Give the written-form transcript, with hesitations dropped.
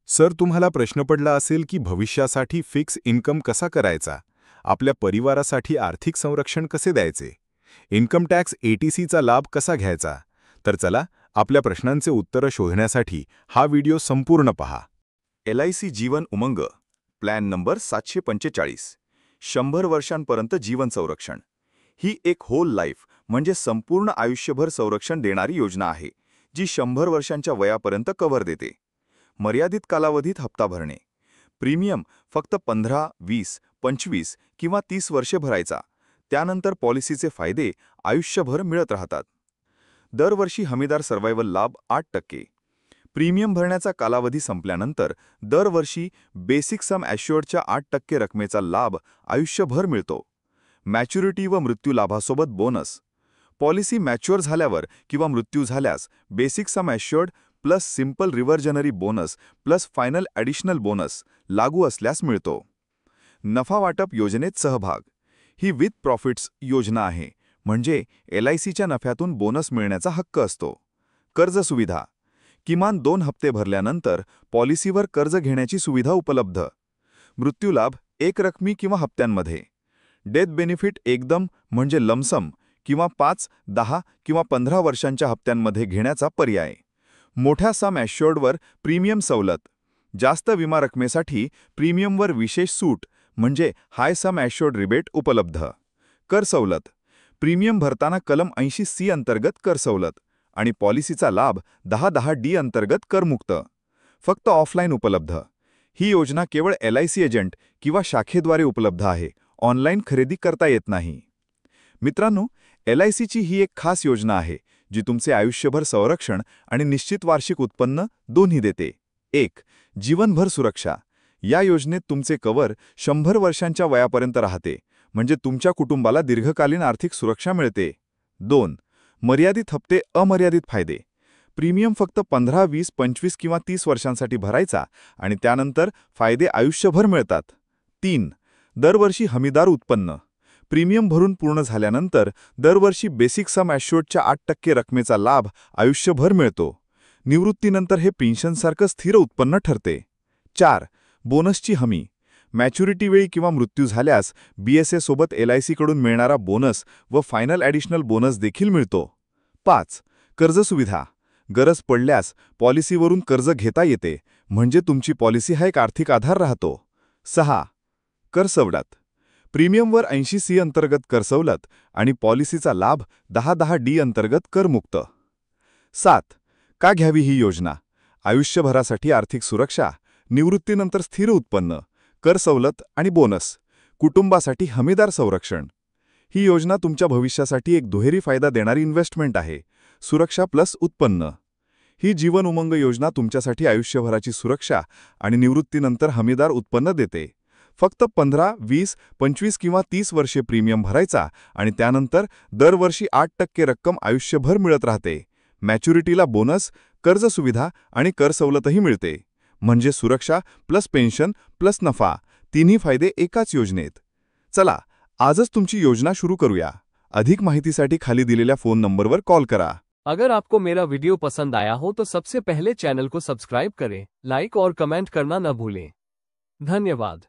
Sir, तुम्हाला प्रश्न पडला असेल की भविष्यासाठी फिक्स इन्कम कसा करायचा, आपल्या परिवारासाठी आर्थिक संरक्षण कसे द्यायचे, इन्कम टॅक्स एटीसीचा लाभ कसा घ्यायचा. तर चला, आपल्या प्रश्नांचे उत्तरं शोधण्यासाठी हा व्हिडिओ संपूर्ण पहा. LIC Jeevan Umang plan number 745. 100 वर्षांपर्यंत जीवन संरक्षण. ही एक होल लाईफ म्हणजे संपूर्ण आयुष्यभर संरक्षण देणारी योजना आहे, जी 100 वर्षांच्या वयापर्यंत कव्हर देते. मर्यादित कालावधीत हप्ता भरणे. प्रीमियम फक्त 15, 20, 25 किंवा 30 वर्षे भरायचा. त्यानंतर पॉलिसीचे फायदे आयुष्यभर मिळत राहतात. दरवर्षी हमीदार सर्व्हायव्हल लाभ 8%. प्रीमियम भरण्याचा कालावधी संपल्यानंतर दरवर्षी बेसिक सम ॲश्युअर्डच्या 8% रकमेचा लाभ आयुष्यभर मिळतो. मॅच्युरिटी व मृत्यू लाभासोबत बोनस. पॉलिसी मॅच्युअर झाल्यावर किंवा मृत्यू झाल्यास basic sum assured plus simple reversionary bonus plus final additional bonus लागू असल्यास मिळतो. नफा वाटप योजनेत सहभाग. ही विथ प्रॉफिट्स योजना आहे, म्हणजे LICच्या नफ्यातून बोनस मिळण्याचा हक्क असतो. कर्ज सुविधा. किमान 2 हप्ते भरल्यानंतर पॉलिसीवर कर्ज घेण्याची सुविधा उपलब्ध. मृत्यूलाभ एक रकमी किंवा हप्त्यांमध्ये. डेथ बेनिफिट एकदम म्हणजे लमसम किंवा 5, 10 किंवा 15 वर्षांच्या हप्त्यांमध्ये घेण्याचा पर्याय. मोठ्या सम ॲश्युअर्डवर प्रीमियम सवलत. जास्त विमा रकमेसाठी प्रीमियमवर विशेष सूट म्हणजे हाय सम ॲश्युअर्ड रिबेट उपलब्ध. कर सवलत. प्रीमियम भरताना कलम 80C अंतर्गत कर सवलत आणि पॉलिसीचा लाभ 1010D अंतर्गत करमुक्त. फक्त ऑफलाईन उपलब्ध. ही योजना केवळ LIC एजंट किंवा शाखेद्वारे उपलब्ध आहे, ऑनलाईन खरेदी करता येत नाही. मित्रांनो, LICची ही एक खास योजना आहे, जी तुमचे आयुष्यभर संरक्षण आणि निश्चित वार्षिक उत्पन्न दोन्ही देते. 1. जीवनभर सुरक्षा. या योजनेत तुमचे कव्हर 100 वर्षांच्या वयापर्यंत राहते, म्हणजे तुमच्या कुटुंबाला दीर्घकालीन आर्थिक सुरक्षा मिळते. 2. मर्यादित हप्ते अमर्यादित फायदे. प्रीमियम फक्त 15, 20, 25 किंवा 30 वर्षांसाठी भरायचा आणि त्यानंतर फायदे आयुष्यभर मिळतात. 3. दरवर्षी हमीदार उत्पन्न. प्रीमियम भरून पूर्ण झाल्यानंतर दरवर्षी बेसिक सम ॲश्युअर्डच्या 8% रकमेचा लाभ आयुष्यभर मिळतो. निवृत्तीनंतर हे पेन्शनसारखं स्थिर उत्पन्न ठरते. 4. बोनसची हमी. मॅच्युरिटीवेळी किंवा मृत्यू झाल्यास BSA सोबत LICकडून मिळणारा बोनस व फायनल ॲडिशनल बोनस देखील मिळतो. 5. कर्ज सुविधा. गरज पडल्यास पॉलिसीवरून कर्ज घेता येते, म्हणजे तुमची पॉलिसी हा एक आर्थिक आधार राहतो. 6. कर सवलत. प्रीमियमवर 80C अंतर्गत कर सवलत आणि पॉलिसीचा लाभ 1010D अंतर्गत करमुक्त. 7. का घ्यावी ही योजना? आयुष्यभरासाठी आर्थिक सुरक्षा, निवृत्तीनंतर स्थिर उत्पन्न, कर सवलत आणि बोनस, कुटुंबासाठी हमीदार संरक्षण. ही योजना तुमच्या भविष्यासाठी एक दुहेरी फायदा देणारी इन्व्हेस्टमेंट आहे, सुरक्षा प्लस उत्पन्न. ही जीवन उमंग योजना तुमच्यासाठी आयुष्यभराची सुरक्षा आणि निवृत्तीनंतर हमीदार उत्पन्न देते. फक्त 15, 20, 25 किंवा 30 वर्षे प्रीमियम भरायचा आणि त्यानंतर दरवर्षी 8% रक्कम आयुष्यभर मिळत राहते. मॅच्युरिटीला बोनस, कर्ज सुविधा आणि कर सवलतही मिळते, म्हणजे सुरक्षा प्लस पेन्शन प्लस नफा, तिन्ही फायदे एकाच योजनेत. चला, आजच तुमची योजना सुरू करूया. अधिक माहितीसाठी खाली दिलेल्या फोन नंबरवर कॉल करा. अगर आपको मेरा वीडियो पसंद आया हो तो सबसे पहले चैनल को सब्सक्राइब करें, लाइक और कमेंट करना न भूलें. धन्यवाद.